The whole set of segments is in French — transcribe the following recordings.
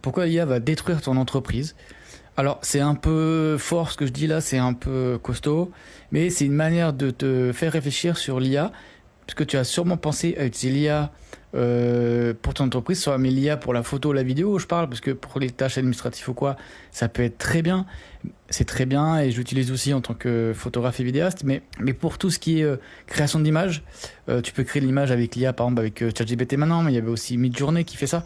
Pourquoi l'IA va détruire ton entreprise? Alors, c'est un peu fort ce que je dis là, c'est un peu costaud, mais c'est une manière de te faire réfléchir sur l'IA, parce que tu as sûrement pensé à utiliser l'IA pour ton entreprise, soit mais l'IA pour la photo, la vidéo, je parle, parce que pour les tâches administratives ou quoi, ça peut être très bien. C'est très bien et j'utilise aussi en tant que photographe et vidéaste, mais pour tout ce qui est création d'images, tu peux créer l'image avec l'IA, par exemple avec ChatGPT maintenant, mais il y avait aussi Midjourney qui fait ça.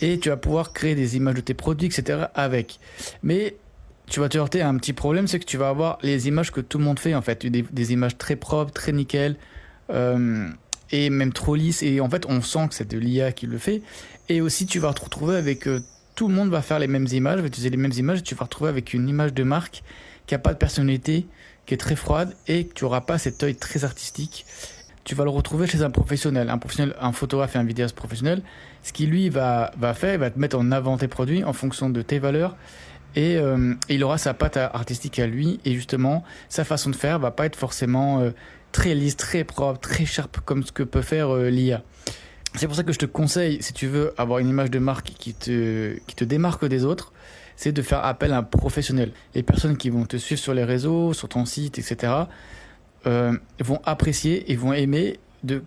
Et tu vas pouvoir créer des images de tes produits, etc. avec. Mais tu vas te heurter à un petit problème, c'est que tu vas avoir les images que tout le monde fait en fait, des images très propres, très nickel, euh, et même trop lisses. Et en fait, on sent que c'est de l'IA qui le fait. Et aussi, tu vas te retrouver avec tout le monde va faire les mêmes images, va utiliser les mêmes images, et tu vas te retrouver avec une image de marque qui a pas de personnalité, qui est très froide, et que tu n'auras pas cet œil très artistique. Tu vas le retrouver chez un professionnel, un photographe et un vidéaste professionnel. Ce qui lui va faire, il va te mettre en avant tes produits en fonction de tes valeurs et il aura sa patte artistique à lui et justement sa façon de faire va pas être forcément très lisse, très propre, très sharp comme ce que peut faire l'IA. C'est pour ça que je te conseille, si tu veux avoir une image de marque qui te démarque des autres, c'est de faire appel à un professionnel. Les personnes qui vont te suivre sur les réseaux, sur ton site, etc., vont apprécier et vont aimer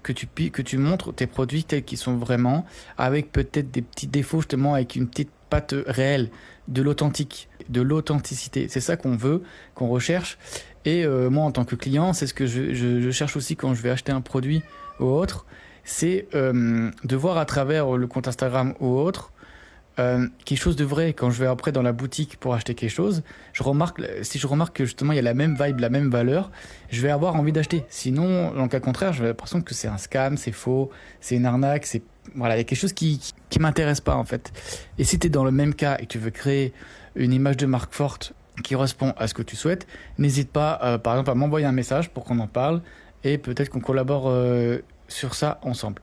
que tu montres tes produits tels qu'ils sont vraiment, avec peut-être des petits défauts justement, avec une petite patte réelle, de l'authentique, de l'authenticité. C'est ça qu'on veut, qu'on recherche. Et moi, en tant que client, c'est ce que je cherche aussi quand je vais acheter un produit ou autre, c'est de voir à travers le compte Instagram ou autre, quelque chose de vrai. Quand je vais après dans la boutique pour acheter quelque chose, si je remarque que justement il y a la même vibe, la même valeur, je vais avoir envie d'acheter. Sinon, dans le cas contraire, j'ai l'impression que c'est un scam, c'est faux, c'est une arnaque, voilà, il y a quelque chose qui m'intéresse pas en fait. Et si tu es dans le même cas et que tu veux créer une image de marque forte qui correspond à ce que tu souhaites, n'hésite pas, par exemple, à m'envoyer un message pour qu'on en parle et peut-être qu'on collabore sur ça ensemble.